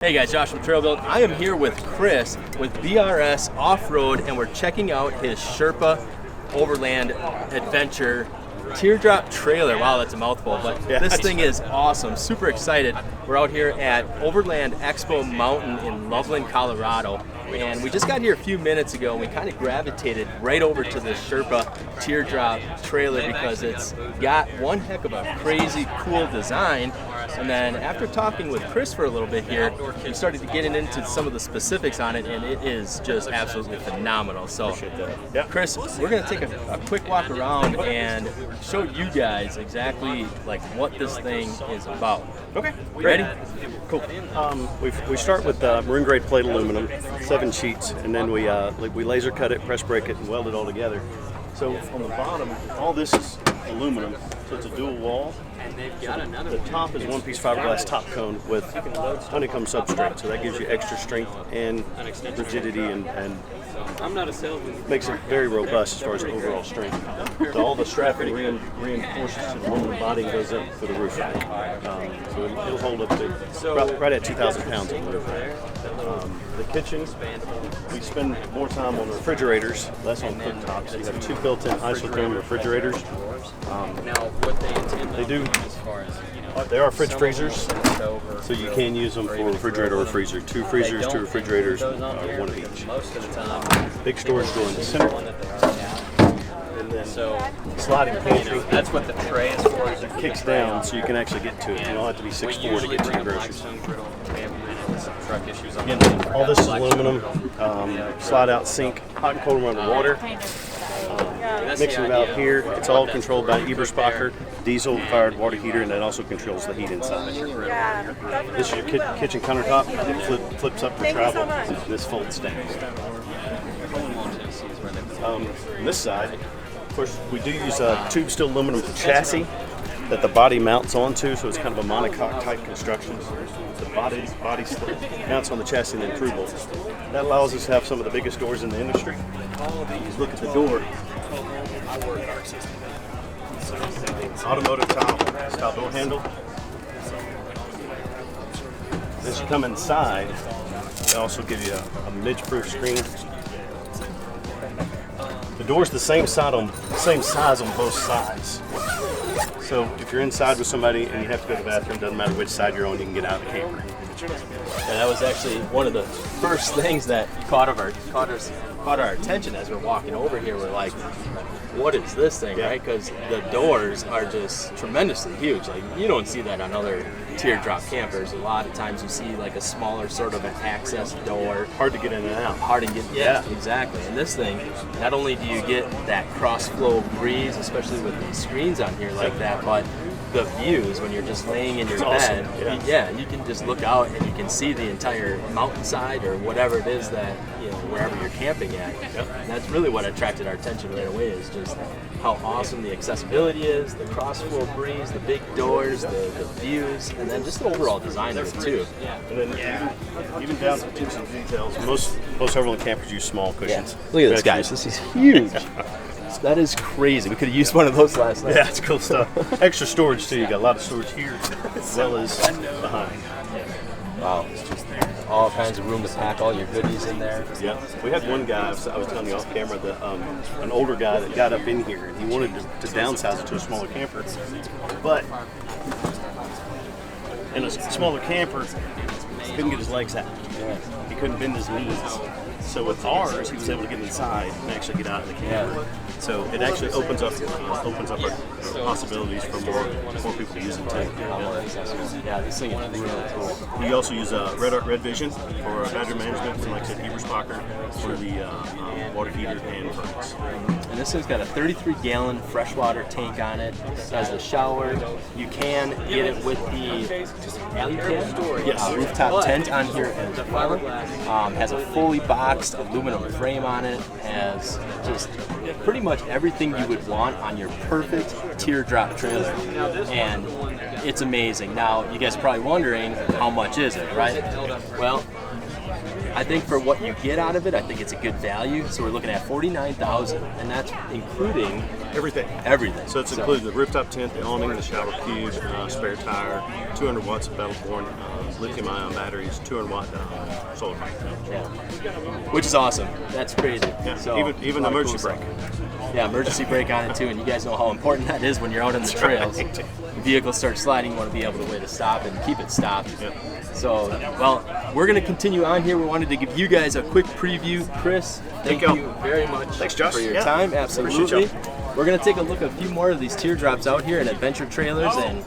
Hey guys, Josh from TrailBuilt. I am here with Chris with BRS Off-Road, and we're checking out his Sherpa Overland Adventure teardrop trailer. Wow, that's a mouthful, but this thing is awesome. Super excited. We're out here at Overland Mountain in Loveland, Colorado, and we just got here a few minutes ago, and we kind of gravitated right over to the Sherpa teardrop trailer because it's got one heck of a crazy cool design. And then after talking with Chris for a little bit here, we started to get into some of the specifics on it, and it is just absolutely phenomenal. So, Chris, we're going to take a quick walk around and show you guys exactly like what this thing is about. Okay. Ready? Cool. We start with marine grade plate aluminum, 7 sheets, and then we laser cut it, press brake it, and weld it all together. So on the bottom, all this is aluminum, so it's a dual wall. So the top is one-piece fiberglass top cone with honeycomb substrate, so that gives you extra strength and rigidity and makes it very robust as far as overall strength. So all the strapping reinforces to the aluminum body and goes up for the roof rack. So it'll hold up to right at 2,000 pounds on the roof rack. The kitchen, we spend more time on refrigerators, less on cooktops. You have 2 built-in isotherm refrigerators. They are fridge freezers, so you can use them for refrigerator or freezer. 2 freezers, 2 refrigerators, 1 of each. Big storage door in the center. And then sliding pantry. That's what the tray is for. It kicks down so you can actually get to it. You don't have to be 6'4" to get to your groceries. Again, all this is aluminum, slide-out sink, hot and cold running water. Mixing valve here, it's all controlled by Eberspacher, diesel-fired water heater, and that also controls the heat inside. This is your kitchen countertop. It flips up for travel. This folds down. On this side, of course, we do use a tube steel aluminum chassis that the body mounts onto, so it's kind of a monocoque type construction. The body mounts on the chassis and then through bolts. That allows us to have some of the biggest doors in the industry. Look at the door. Automotive style door handle. As you come inside, they also give you a midge-proof screen. The door's the same size on both sides. So if you're inside with somebody and you have to go to the bathroom, doesn't matter which side you're on, you can get out of the camper. And that was actually one of the first things that caught our attention as we're walking over here. We're like, what is this thing, right? Because the doors are just tremendously huge. Like, you don't see that on other teardrop campers. A lot of times you see like a smaller sort of an access door. Hard to get in and out. Hard to get, yeah, exactly. And this thing, not only do you get that cross-flow breeze, especially with these screens on here like that, but the views when you're just laying in your bed, awesome. You can just look out and you can see the entire mountainside or whatever it is that, wherever you're camping at. And that's really what attracted our attention right away, is just how awesome the accessibility is, the cross-flow breeze, the big doors, the views, and then just the overall design of it too. And then even down to some details, most Overland campers use small cushions. Look at this, guys. This is huge. That is crazy. We could have used one of those last night. Yeah, it's cool stuff. Extra storage too. You got a lot of storage here as well as behind. Wow. All kinds of room to pack all your goodies in there. Yeah. We had one guy, I was telling you off camera, that an older guy that got up in here and he wanted to downsize it to a smaller camper. But in a smaller camper, he couldn't get his legs out. He couldn't bend his knees. So with ours, he was able to get inside and actually get out of the camper. So it actually opens up our possibilities for more people to use it too. Yeah, this thing is really cool. We also use Red Vision for battery management, and like I said, Eberspacher for the water heater and furnace. And this thing's got a 33-gallon freshwater tank on it. It has the shower. You can get it with the rooftop tent on here as well. Has a fully boxed aluminum frame on it. Has just pretty much everything you would want on your perfect teardrop trailer. And it's amazing. Now, you guys are probably wondering, how much is it, right? Well, I think for what you get out of it, I think it's a good value. So we're looking at $49,000, and that's including Everything. everything. So it's including the rooftop tent, the awning, the shower cube, spare tire, 200 watts of Battleborn lithium-ion batteries, 200-watt solar panel. Yeah. Which is awesome. That's crazy. Yeah. So, Even a lot of emergency cool brake. stuff. Yeah, emergency brake on it too, and you guys know how important that is when you're out on the trails. right. The vehicle starts sliding, you want to be able to way to stop and keep it stopped. Yep. So, well, we're going to continue on here. We wanted to give you guys a quick preview. Chris, thank you very much Thanks, Josh. for your Yeah. time. Absolutely. Appreciate We're going to take a look at a few more of these teardrops out here in adventure trailers and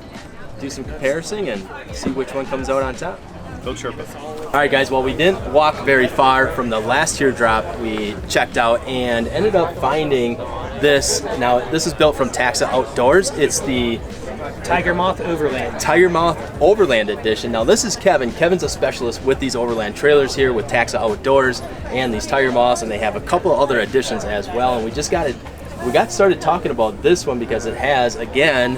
do some comparison and see which one comes out on top. Go Sherpa. All right, guys, well, we didn't walk very far from the last teardrop we checked out and ended up finding this. Now, this is built from Taxa Outdoors. It's the Tiger Moth Overland. Tiger Moth Overland Edition. Now, this is Kevin. Kevin's a specialist with these Overland trailers here with Taxa Outdoors and these Tiger Moths, and they have a couple other editions as well. And we just got started talking about this one because it has, again,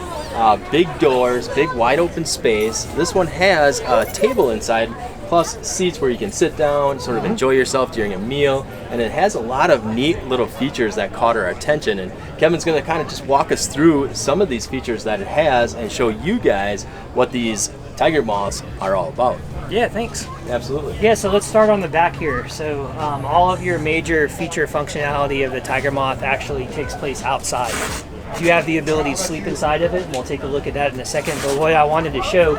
big doors, big wide open space. This one has a table inside, plus seats where you can sit down, sort of enjoy yourself during a meal. And it has a lot of neat little features that caught our attention. And Kevin's going to kind of just walk us through some of these features that it has and show you guys what these Tiger Moths are all about. Yeah, thanks. Absolutely. Yeah, so let's start on the back here. So all of your major feature functionality of the Tiger Moth actually takes place outside. You have the ability to sleep inside of it, and we'll take a look at that in a second. But what I wanted to show,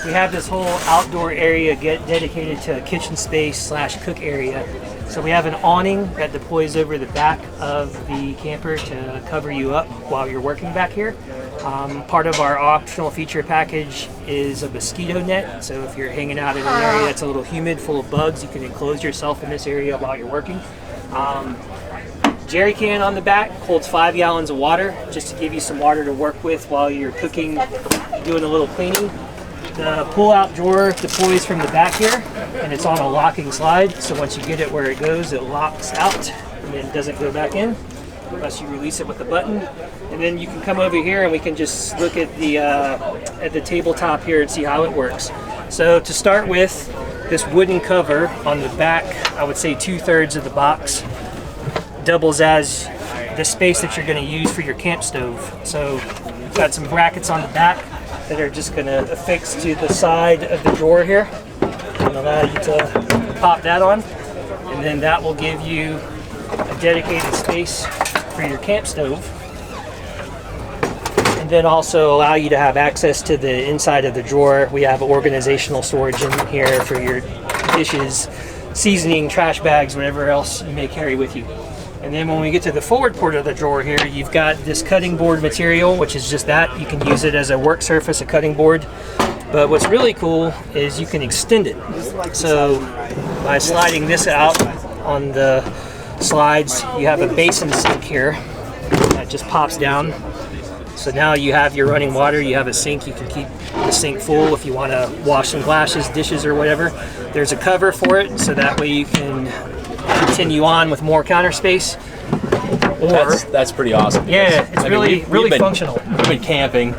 we have this whole outdoor area dedicated to a kitchen space / cook area. So we have an awning that deploys over the back of the camper to cover you up while you're working back here. Part of our optional feature package is a mosquito net. So if you're hanging out in an area that's a little humid, full of bugs, you can enclose yourself in this area while you're working. Jerry can on the back holds 5 gallons of water, just to give you some water to work with while you're cooking, doing a little cleaning. The pull-out drawer deploys from the back here, and it's on a locking slide. So once you get it where it goes, it locks out and then doesn't go back in unless you release it with the button. And then you can come over here and we can just look at the tabletop here and see how it works. So to start with, this wooden cover on the back, I would say 2/3 of the box, doubles as the space that you're going to use for your camp stove. So you've got some brackets on the back that are just going to affix to the side of the drawer here and allow you to pop that on, and then that will give you a dedicated space for your camp stove, and then also allow you to have access to the inside of the drawer. We have organizational storage in here for your dishes, seasoning, trash bags, whatever else you may carry with you. And then when we get to the forward part of the drawer here, you've got this cutting board material, which is just that. You can use it as a work surface, a cutting board. But what's really cool is you can extend it. So by sliding this out on the slides, you have a basin sink here that just pops down. So now you have your running water, you have a sink, you can keep the sink full if you want to wash some glasses, dishes, or whatever. There's a cover for it, so that way you can continue on with more counter space. Or That's pretty awesome. yeah, it's really functional. We've been camping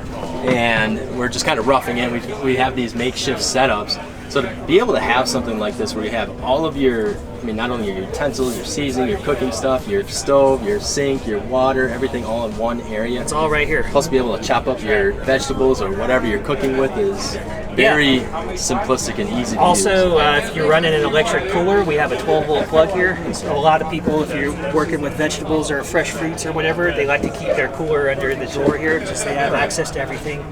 and we're just kind of roughing it. We have these makeshift setups. So to be able to have something like this where you have all of your, not only your utensils, your seasoning, your cooking stuff, your stove, your sink, your water, everything all in one area. It's all right here. Plus be able to chop up your vegetables or whatever you're cooking with is very simplistic and easy to use. Also, if you're running an electric cooler, we have a 12-volt plug here. So a lot of people, if you're working with vegetables or fresh fruits or whatever, they like to keep their cooler under the door here, just so they have access to everything.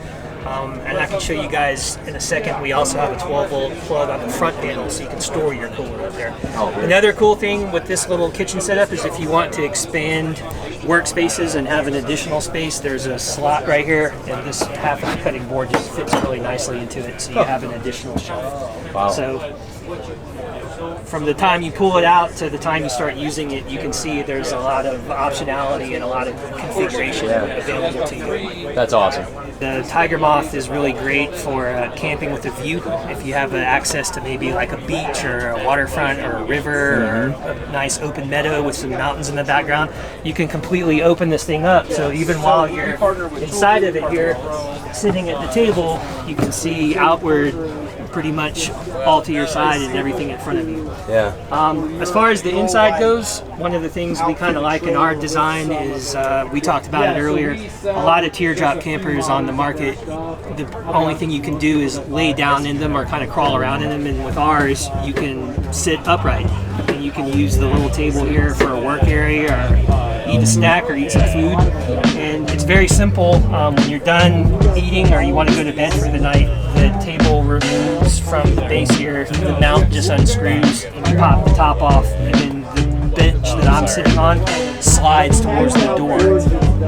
And I can show you guys in a second, we also have a 12-volt plug on the front panel so you can store your cooler up there. Another cool thing with this little kitchen setup is if you want to expand workspaces and have an additional space, there's a slot right here, and this half of the cutting board just fits really nicely into it, so you have an additional shelf. Wow. So from the time you pull it out to the time you start using it, you can see there's a lot of optionality and a lot of configuration available to you. That's awesome. The Tiger Moth is really great for camping with a view. If you have access to maybe like a beach or a waterfront or a river or a nice open meadow with some mountains in the background, you can completely open this thing up. So even while you're inside of it here, sitting at the table, you can see outward pretty much all to your side and everything in front of you. Yeah. As far as the inside goes, one of the things we kind of like in our design is, we talked about it earlier, a lot of teardrop campers on the market, the only thing you can do is lay down in them or kind of crawl around in them, and with ours, you can sit upright. And you can use the little table here for a work area or eat a snack or eat some food. And it's very simple. When you're done eating or you want to go to bed for the night, the table removes from the base here, the mount just unscrews, and you pop the top off, and then the bench that I'm sitting on slides towards the door.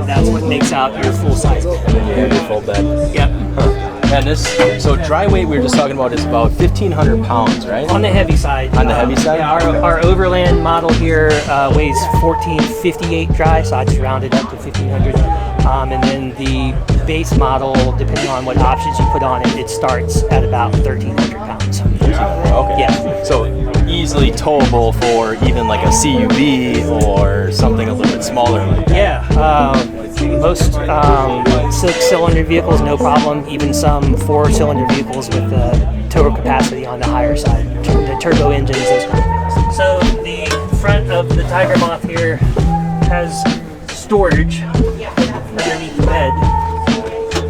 That's what makes out your full-size bed. Your full bed. Yep. And this, so dry weight we were just talking about is about 1,500 pounds, right? On the heavy side. On the heavy side? Yeah, our Overland model here weighs 1,458 dry, so I just rounded up to 1,500. And then the base model, depending on what options you put on it, it starts at about 1,300 pounds. Okay. Yeah. So easily towable for even like a CUV or something a little bit smaller. Yeah. Most 6-cylinder vehicles, no problem. Even some 4-cylinder vehicles with total capacity on the higher side, the turbo engines, those kind of things. So the front of the Tiger Moth here has storage underneath the bed.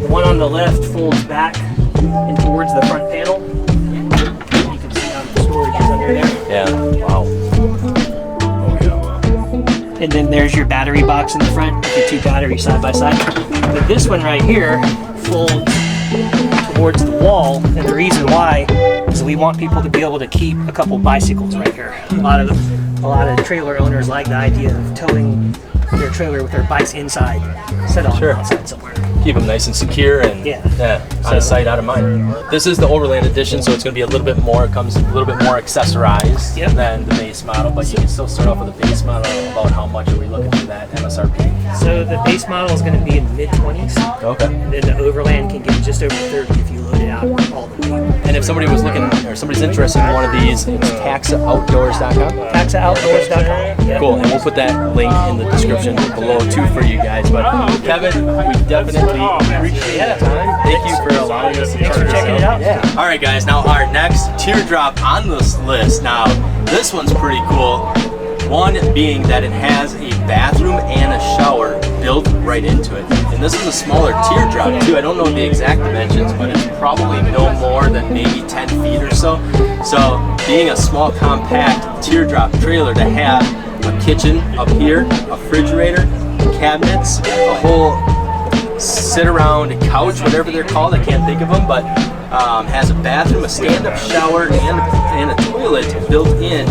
The one on the left folds back and towards the front panel. You can see how the storage is under there. Yeah. Wow. And then there's your battery box in the front with your 2 batteries side by side. But this one right here folds towards the wall, and the reason why is we want people to be able to keep a couple bicycles right here. A lot of trailer owners like the idea of towing their trailer with their bikes inside, instead of outside somewhere. Keep them nice and secure and out of sight, out of mind. This is the Overland edition, so it's going to be a little bit more. It comes a little bit more accessorized than the base model, but you can still start off with the base model. About how much are we looking for that MSRP? So the base model is going to be in the mid-20s. Okay. And then the Overland can get just over 30 if you load it out all the way. And if somebody was looking, or somebody's interested in one of these, it's taxaoutdoors.com. Taxaoutdoors.com. Yep. Cool, and we'll put that link in the description below too for you guys. But Kevin, we definitely appreciate the time. Thank you for allowing us to Thanks for checking it out. Yeah. All right, guys. Now our next teardrop on this list. Now this one's pretty cool. One being that it has a bathroom and a shower built right into it. And this is a smaller teardrop too. I don't know the exact dimensions, but it's probably no more than maybe 10 feet or so. So being a small compact teardrop trailer to have a kitchen up here, a refrigerator, cabinets, a whole sit-around couch, whatever they're called, I can't think of them, but has a bathroom, a stand-up shower, and a toilet built in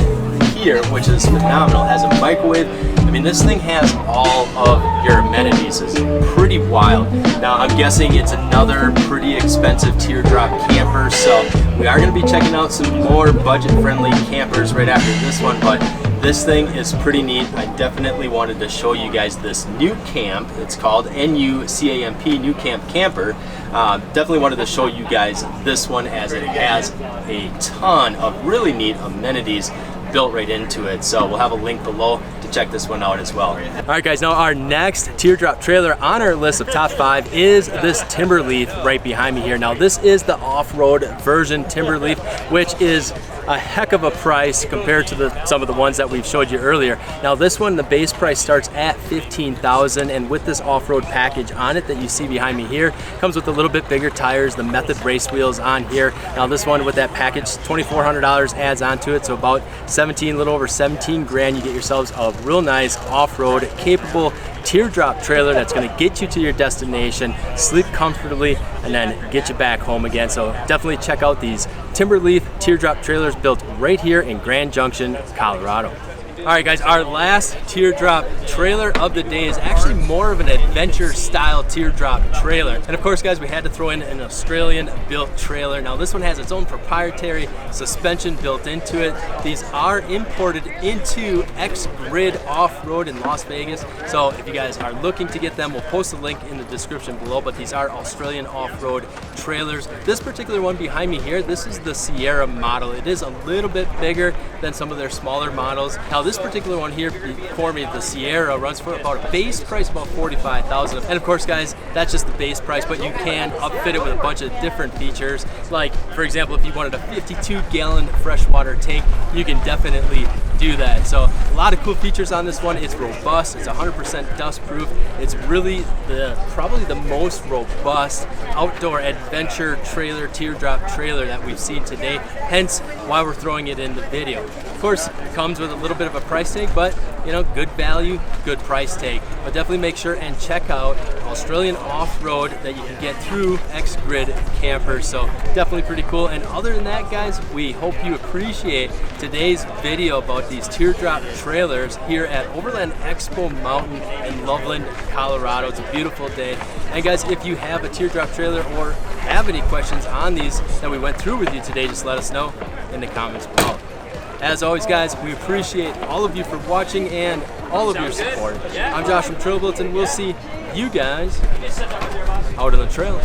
here, which is phenomenal. Has a microwave. I mean, this thing has all of your amenities. It's pretty wild. Now, I'm guessing it's another pretty expensive teardrop camper, so we are going to be checking out some more budget-friendly campers right after this one, but this thing is pretty neat. I definitely wanted to show you guys this new camp. It's called NUCAMP, New Camp Camper. Definitely wanted to show you guys this one as it has a ton of really neat amenities built right into it. So we'll have a link below to check this one out as well. All right, guys, now our next teardrop trailer on our list of top 5 is this Timberleaf right behind me here. Now this is the off-road version Timberleaf, which is a heck of a price compared to some of the ones that we've showed you earlier. Now this one, the base price starts at $15,000, and with this off-road package on it that you see behind me here, comes with a little bit bigger tires, the Method race wheels on here. Now this one with that package, $2,400 adds onto it, so about a little over 17 grand. You get yourselves a real nice off-road capable teardrop trailer that's going to get you to your destination, sleep comfortably, and then get you back home again. So definitely check out these Timberleaf teardrop trailers built right here in Grand Junction, Colorado. All right, guys, our last teardrop trailer of the day is actually more of an adventure style teardrop trailer. And of course, guys, we had to throw in an Australian built trailer. Now this one has its own proprietary suspension built into it. These are imported into X-Grid Off-Road in Las Vegas. So if you guys are looking to get them, we'll post a link in the description below, but these are Australian off-road trailers. This particular one behind me here, this is the Sierra model. It is a little bit bigger than some of their smaller models. Now this particular one here before me, the Sierra, runs for about a base price about $45,000. And of course, guys, that's just the base price, but you can upfit it with a bunch of different features. Like, for example, if you wanted a 52-gallon freshwater tank, you can definitely do that. So a lot of cool features on this one. It's robust, it's 100% dust proof. It's really probably the most robust outdoor adventure trailer, teardrop trailer that we've seen today, hence why we're throwing it in the video. Of course, it comes with a little bit of a price tag, but you know, good value, good price tag. But definitely make sure and check out Australian off-road that you can get through X-Grid Campers. So definitely pretty cool. And other than that, guys, we hope you appreciate today's video about these teardrop trailers here at Overland Expo Mountain in Loveland, Colorado. It's a beautiful day. And guys, if you have a teardrop trailer or have any questions on these that we went through with you today, just let us know in the comments below. As always, guys, we appreciate all of you for watching and all of your support. I'm Josh from TrailBuilt, and we'll see you guys out on the trails.